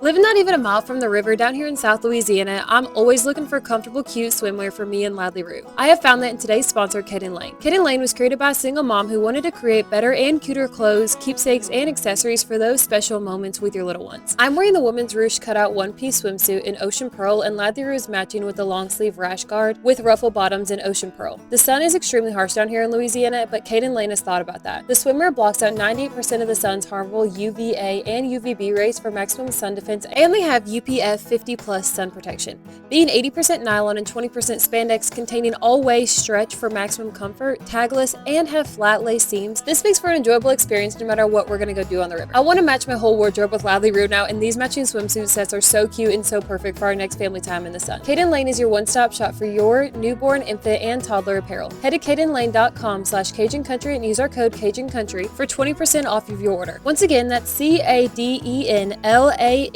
Living not even a mile from the river down here in South Louisiana, I'm always looking for comfortable, cute swimwear for me and Ladley Roo. I have found that in today's sponsor, Cajun Lane. Cajun Lane was created by a single mom who wanted to create better and cuter clothes, keepsakes, and accessories for those special moments with your little ones. I'm wearing the women's ruche cutout one-piece swimsuit in ocean pearl, and Ladley Roo is matching with the long sleeve rash guard with ruffle bottoms in ocean pearl. The sun is extremely harsh down here in Louisiana, but Cajun Lane has thought about that. The swimwear blocks out 98% of the sun's harmful UVA and UVB rays for maximum sun defense, and they have UPF 50+ sun protection. Being 80% nylon and 20% spandex, containing all-way stretch for maximum comfort, tagless, and have flat lace seams, this makes for an enjoyable experience no matter what we're going to go do on the river. I want to match my whole wardrobe with Ladley Roo now, and these matching swimsuit sets are so cute and so perfect for our next family time in the sun. Cajun Lane is your one-stop shop for your newborn, infant, and toddler apparel. Head to cajunlane.com/CajunCountry and use our code CajunCountry for 20% off of your order. Once again, that's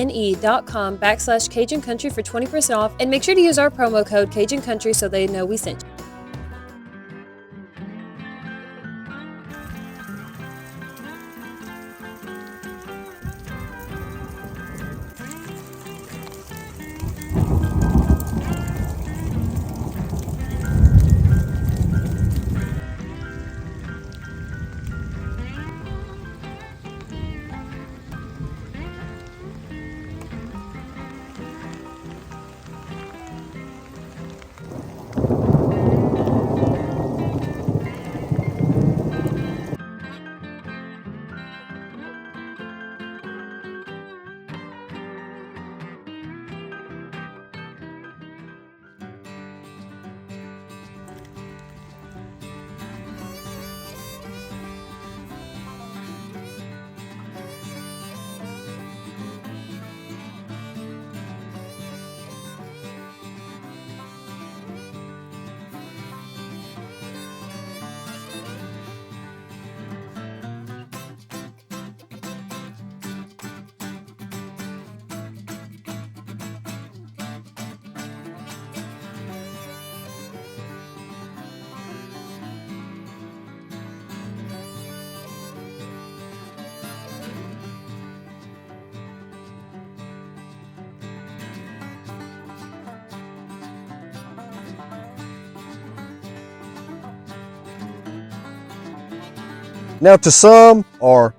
CADENLANE.com/Cajun Country for 20% off, and make sure to use our promo code Cajun Country so they know we sent you. Now to some, or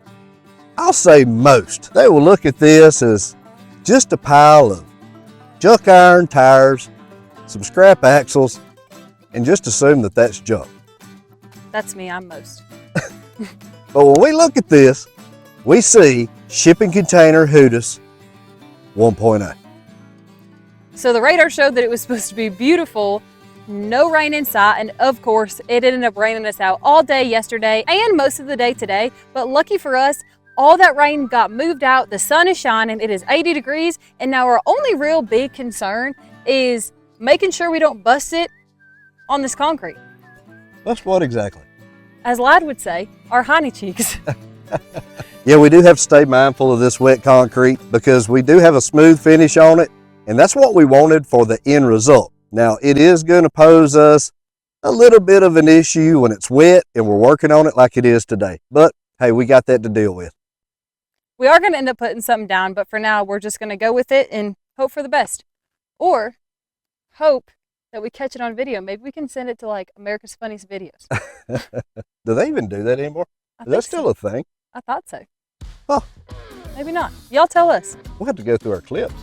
I'll say most, they will look at this as just a pile of junk iron tires, some scrap axles, and just assume that that's junk. That's me, I'm most. But when we look at this, we see shipping container Hootis 1.0. So the radar showed that it was supposed to be beautiful, no rain in sight, and of course it ended up raining us out all day yesterday and most of the day today. But lucky for us, all that rain got moved out, the sun is shining, it is 80 degrees, and now our only real big concern is making sure we don't bust it on this concrete. Bust what exactly? As Lad would say, our hiney cheeks. Yeah, we do have to stay mindful of this wet concrete because we do have a smooth finish on it, and that's what we wanted for the end result. Now, it is going to pose us a little bit of an issue when it's wet, and we're working on it like it is today. But hey, we got that to deal with. We are going to end up putting something down, but for now, we're just going to go with it and hope for the best. Or hope that we catch it on video. Maybe we can send it to like America's Funniest Videos. Do they even do that anymore? Is that still a thing? I thought so. Oh. Maybe not. Y'all tell us. We'll have to go through our clips.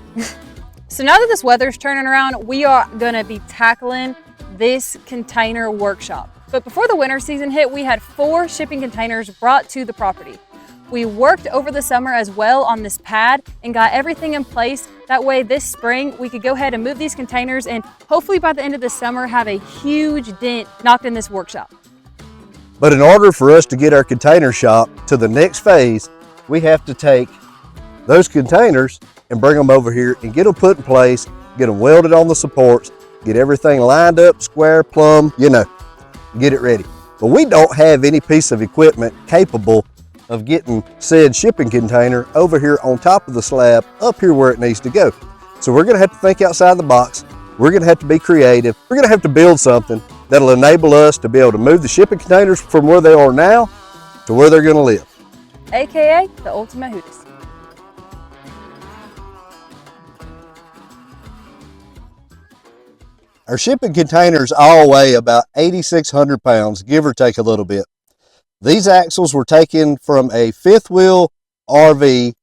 So now that this weather's turning around, we are gonna be tackling this container workshop. But before the winter season hit, we had 4 shipping containers brought to the property. We worked over the summer as well on this pad and got everything in place. That way this spring, we could go ahead and move these containers and hopefully by the end of the summer have a huge dent knocked in this workshop. But in order for us to get our container shop to the next phase, we have to take those containers and bring them over here and get them put in place, get them welded on the supports, get everything lined up, square, plumb, you know, get it ready. But we don't have any piece of equipment capable of getting said shipping container over here on top of the slab, up here where it needs to go. So we're gonna have to think outside the box. We're gonna have to be creative. We're gonna have to build something that'll enable us to be able to move the shipping containers from where they are now to where they're gonna live. AKA the ultimate Hootis. Our shipping containers all weigh about 8,600 pounds, give or take a little bit. These axles were taken from a fifth wheel RV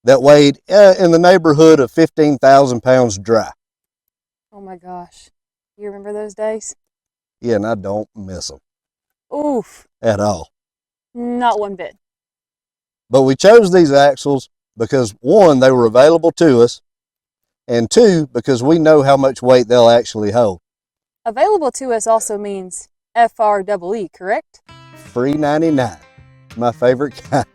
that weighed in the neighborhood of 15,000 pounds dry. Oh my gosh. You remember those days? Yeah, and I don't miss them. Oof. At all. Not one bit. But we chose these axles because one, they were available to us, and two, because we know how much weight they'll actually hold. Available to us also means FREE, correct? Free 99, my favorite kind.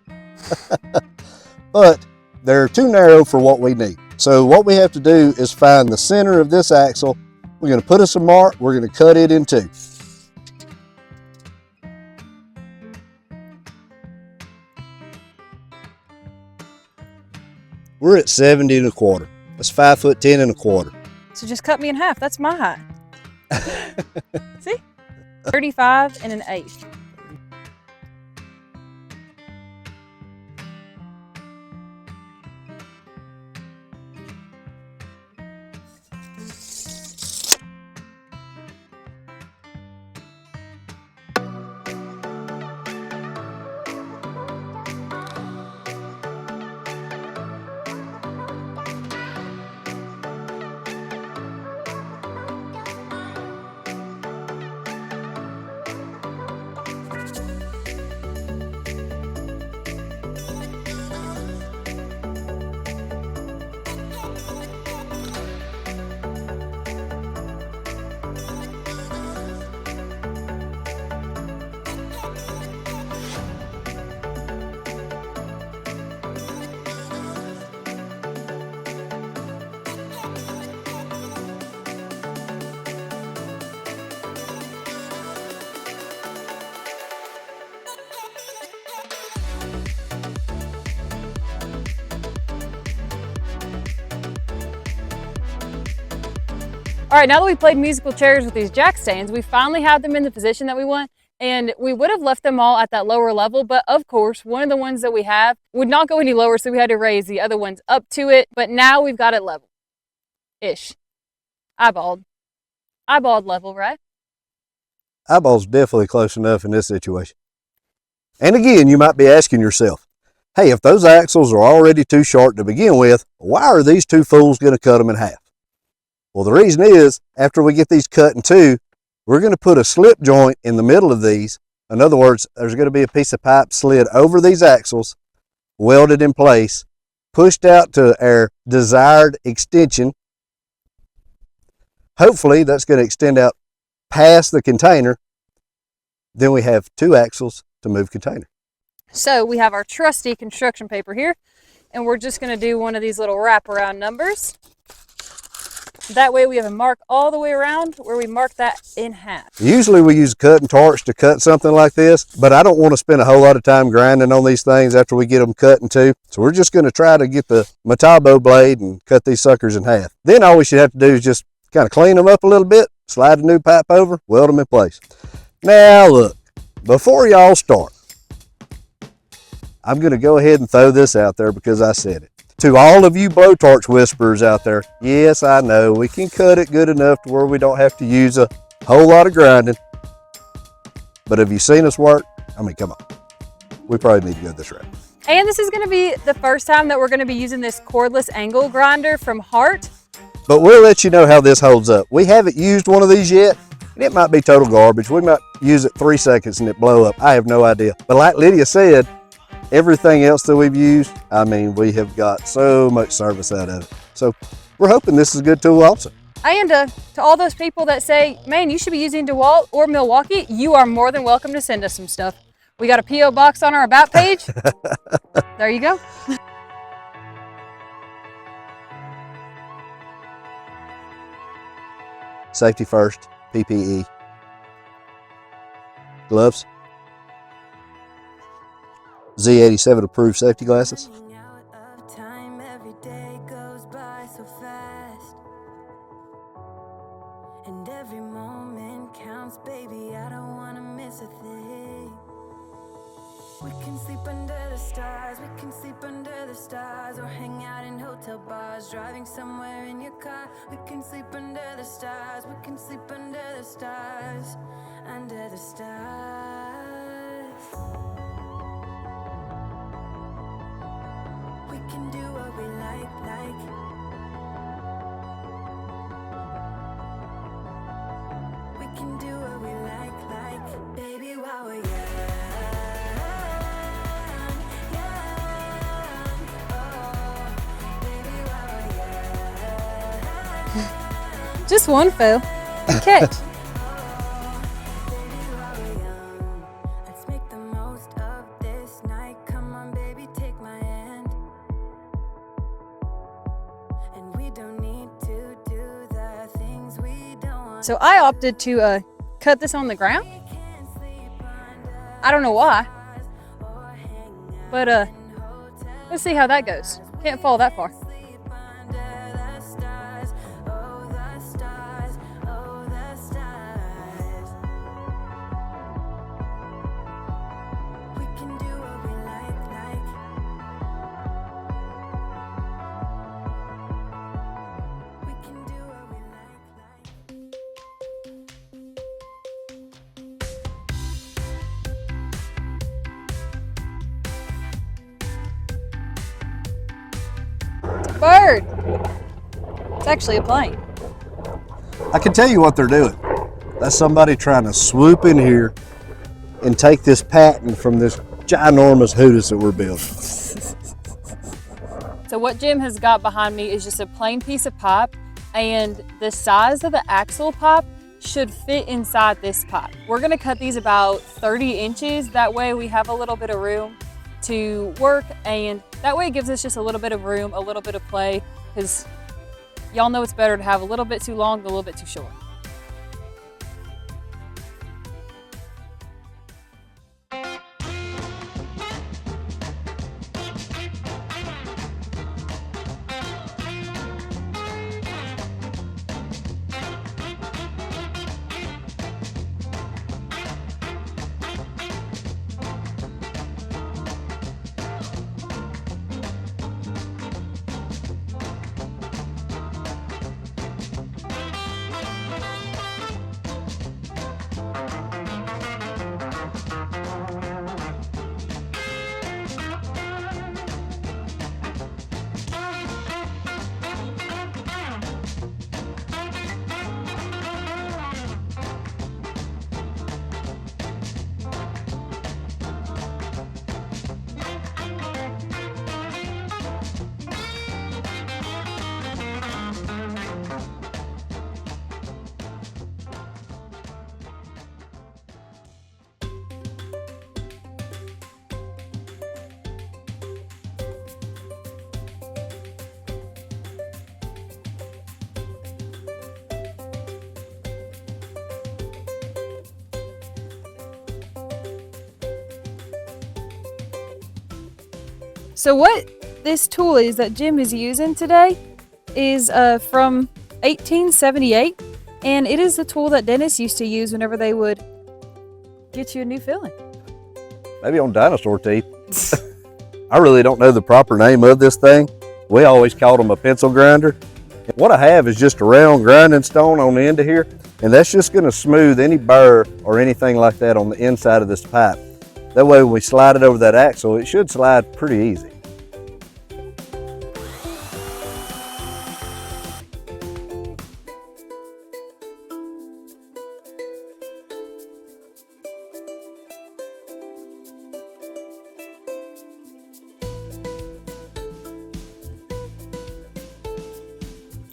But they're too narrow for what we need. So what we have to do is find the center of this axle. We're going to put us a mark. We're going to cut it in two. We're at 70 1/4. That's 5'10" 1/4. So just cut me in half. That's my height. See? 35 1/8. All right, now that we played musical chairs with these jack stands, we finally have them in the position that we want. And we would have left them all at that lower level, but of course, one of the ones that we have would not go any lower, so we had to raise the other ones up to it. But now we've got it level-ish. Eyeballed level, right? Eyeball's definitely close enough in this situation. And again, you might be asking yourself, hey, if those axles are already too short to begin with, why are these two fools going to cut them in half? Well, the reason is, after we get these cut in two, we're going to put a slip joint in the middle of these. In other words, there's going to be a piece of pipe slid over these axles, welded in place, pushed out to our desired extension. Hopefully, that's going to extend out past the container. Then we have two axles to move container. So we have our trusty construction paper here, and we're just going to do one of these little wraparound numbers. That way we have a mark all the way around where we mark that in half. Usually we use a cutting torch to cut something like this, but I don't want to spend a whole lot of time grinding on these things after we get them cut in two. So we're just going to try to get the Metabo blade and cut these suckers in half. Then all we should have to do is just kind of clean them up a little bit, slide a new pipe over, weld them in place. Now look, before y'all start, I'm going to go ahead and throw this out there because I said it. To all of you blowtorch whisperers out there, yes, I know we can cut it good enough to where we don't have to use a whole lot of grinding. But have you seen us work? I mean, come on. We probably need to go this route. And this is going to be the first time that we're going to be using this cordless angle grinder from Hart. But we'll let you know how this holds up. We haven't used one of these yet, and it might be total garbage. We might use it 3 seconds and it blow up. I have no idea. But like Lydia said, everything else that we've used, I mean, we have got so much service out of it. So we're hoping this is a good tool also. And to all those people that say, man, you should be using DeWalt or Milwaukee, you are more than welcome to send us some stuff. We got a P.O. box on our About page. There you go. Safety first, PPE. Gloves. Z87 approved safety glasses. And every moment counts, baby. I don't wanna miss a thing. We can sleep under the stars, we can sleep under the stars, or hang out in hotel bars, driving somewhere in your car. We can sleep under the stars, we can sleep under the stars, under the stars. We can do what we like. We can do what we like, baby, while we're young. Just one fell. Good catch. Let's make the most of this night. Come on, baby, take my hand. And we don't need to do the things we don't want. So I opted to cut this on the ground. I don't know why, but let's see how that goes. Can't fall that far. Bird. It's actually a plane. I can tell you what they're doing. That's somebody trying to swoop in here and take this patent from this ginormous hooters that we're building. So what Jim has got behind me is just a plain piece of pipe, and the size of the axle pipe should fit inside this pipe. We're gonna cut these about 30 inches. That way we have a little bit of room to work, and that way it gives us just a little bit of room, a little bit of play, because y'all know it's better to have a little bit too long than a little bit too short. So what this tool is that Jim is using today is from 1878, and it is the tool that dentists used to use whenever they would get you a new filling. Maybe on dinosaur teeth. I really don't know the proper name of this thing. We always called them a pencil grinder. What I have is just a round grinding stone on the end of here, and that's just going to smooth any burr or anything like that on the inside of this pipe. That way when we slide it over that axle, it should slide pretty easy.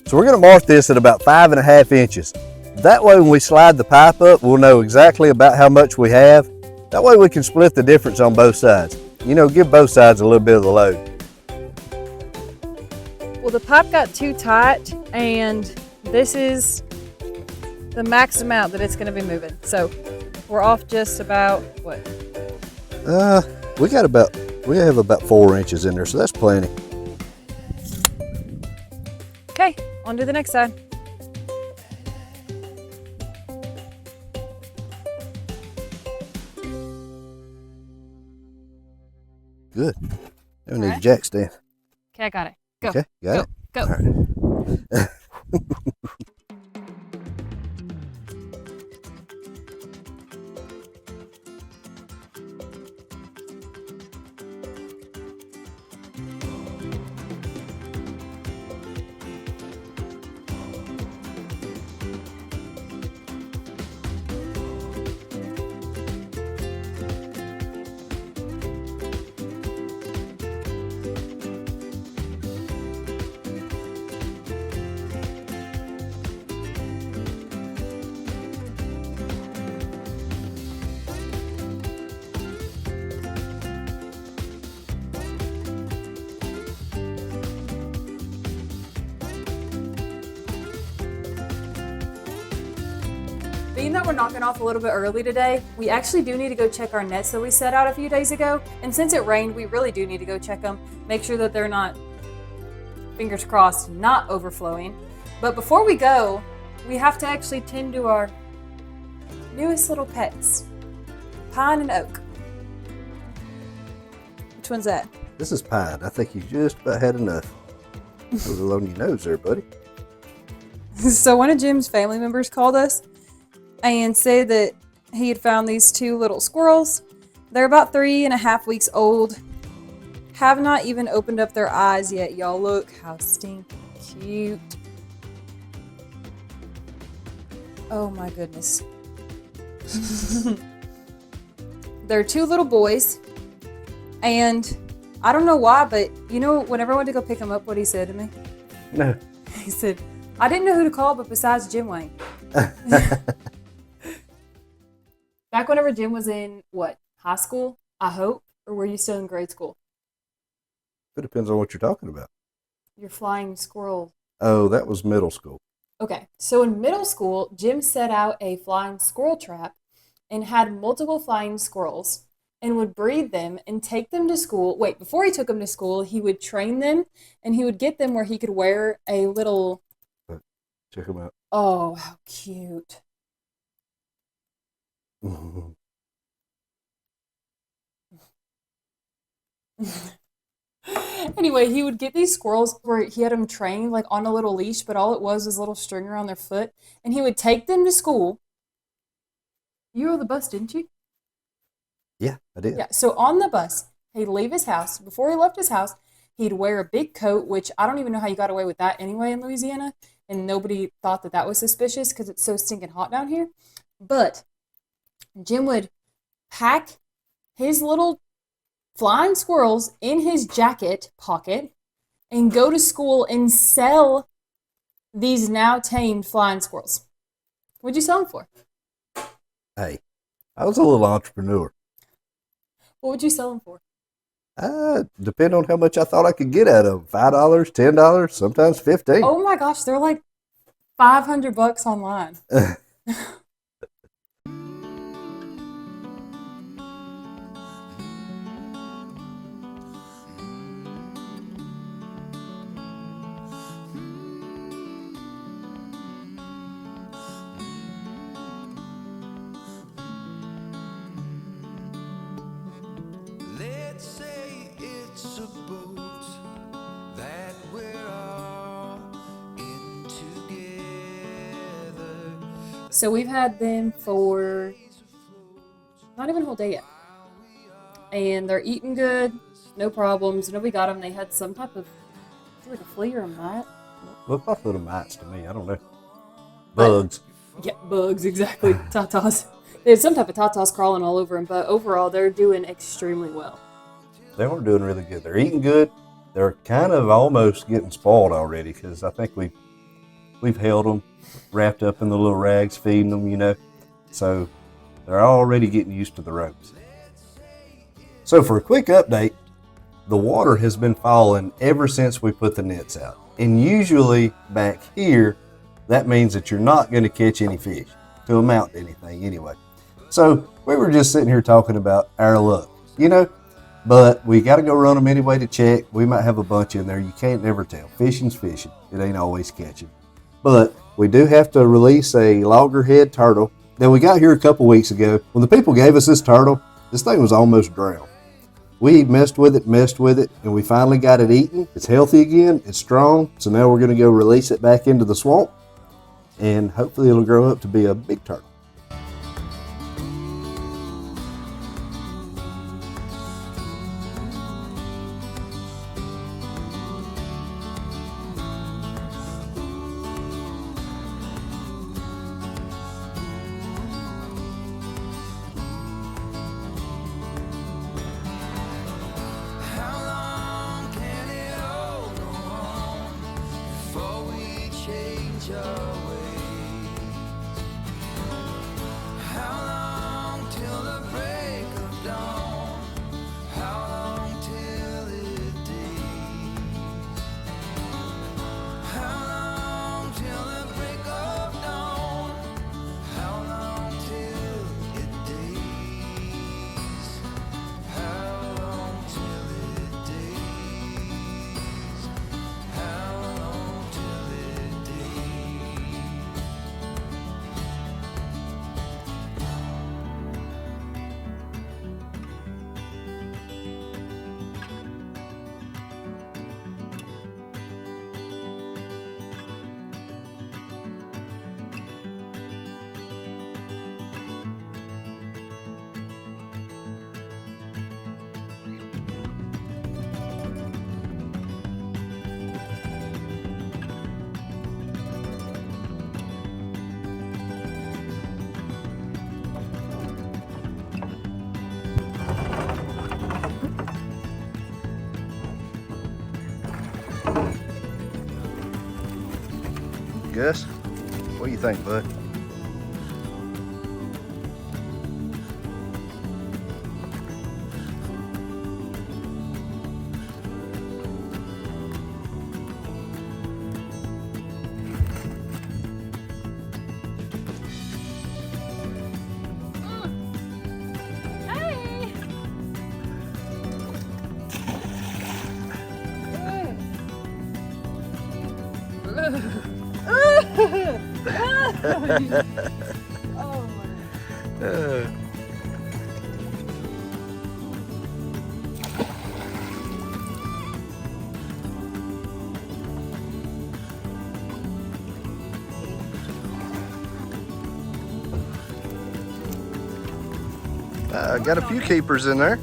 So we're going to mark this at about 5.5 inches. That way when we slide the pipe up, we'll know exactly about how much we have. That way we can split the difference on both sides. You know, give both sides a little bit of the load. Well, the pipe got too tight, and this is the max amount that it's going to be moving. So we're off just about what? We have about 4 inches in there, so that's plenty. Okay, on to the next side. good. I need a Alright. jack stand. Okay, I got it. Go. Okay, got it. Go. All right. Being that we're knocking off a little bit early today, we actually do need to go check our nets that we set out a few days ago. And since it rained, we really do need to go check them, make sure that they're not, fingers crossed, not overflowing. But before we go, we have to actually tend to our newest little pets, Pine and Oak. Which one's that? This is Pine. I think you just about had enough. A little on your nose there, buddy. So one of Jim's family members called us and said that he had found these two little squirrels. They're about 3.5 weeks old. Have not even opened up their eyes yet, y'all. Look how stinking cute. Oh my goodness. They're two little boys. And I don't know why, but you know, whenever I went to go pick them up, what he said to me? No. He said, I didn't know who to call, but besides Jim Wayne. Back whenever Jim was in, what, high school, I hope? Or were you still in grade school? It depends on what you're talking about. Your flying squirrel. Oh, that was middle school. Okay, so in middle school, Jim set out a flying squirrel trap and had multiple flying squirrels and would breed them and take them to school. Wait, before he took them to school, he would train them and he would get them where he could wear a little... Check them out. Oh, how cute. Anyway, he would get these squirrels where he had them trained like on a little leash, but all it was a little string around their foot, and he would take them to school. You rode the bus, didn't you? Yeah, I did. Yeah, so on the bus, he'd leave his house. Before he left his house, he'd wear a big coat, which I don't even know how you got away with that anyway in Louisiana, and nobody thought that that was suspicious because it's so stinking hot down here. But Jim would pack his little flying squirrels in his jacket pocket and go to school and sell these now tamed flying squirrels. What'd you sell them for? Hey, I was a little entrepreneur. What would you sell them for? Depend on how much I thought I could get out of them. $5, $10, sometimes $15. Oh my gosh, they're like $500 online. Let's say it's a boat that we're all in together. So we've had them for not even a whole day yet. And they're eating good, no problems. Nobody got them. They had some type of, like a flea or a mite. Look like little mites to me. I don't know. Bugs. Yeah, bugs, exactly. Tatas. There's some type of tatas crawling all over them, but overall, they're doing extremely well. They are doing really good. They're eating good. They're kind of almost getting spoiled already because I think we've held them wrapped up in the little rags, feeding them, you know. So they're already getting used to the ropes. So for a quick update, the water has been falling ever since we put the nets out. And usually back here, that means that you're not going to catch any fish to amount to anything anyway. So we were just sitting here talking about our luck, you know, but we got to go run them anyway to check. We might have a bunch in there. You can't never tell. Fishing's fishing. It ain't always catching. But we do have to release a loggerhead turtle that we got here a couple weeks ago. When the people gave us this turtle, this thing was almost drowned. We messed with it, and we finally got it eaten. It's healthy again, it's strong, so now we're gonna go release it back into the swamp, and hopefully it'll grow up to be a big turtle. How long can it all go on before we change our ways? How long till the break of dawn? How long till it days? How long till the break of dawn? How long till it days? How long till it days? How long till it days? Gus, what do you think, bud? Oh my. Got a few keepers in there.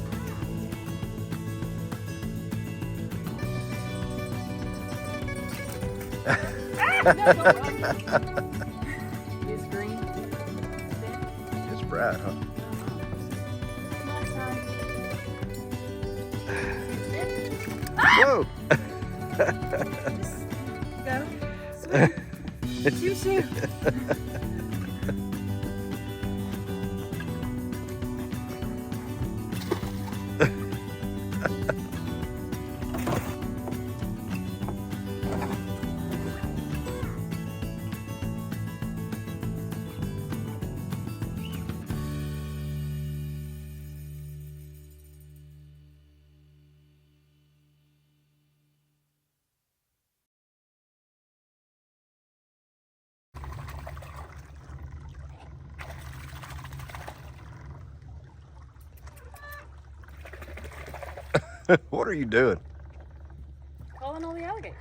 It's green. It's bright, huh? Whoa! Go. Swim. Shoo shoo. What are you doing? Calling all the alligators.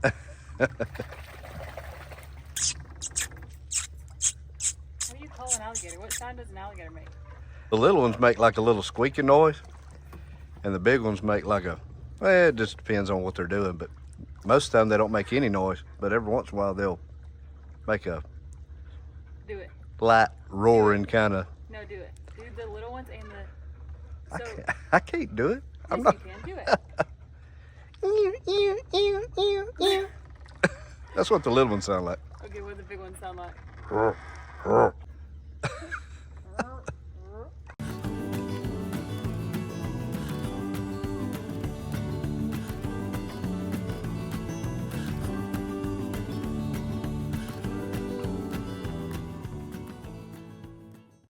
What do you call an alligator? What sound does an alligator make? The little ones make like a little squeaking noise, and the big ones make like a, well, it just depends on what they're doing, but most of the time they don't make any noise, but every once in a while they'll make a Do it. light roaring kind of. No, do it. Do the little ones and the... So, I can't do it. yes, I'm not. you can. Do it. That's what the little ones sound like. Okay, what do the big ones sound like?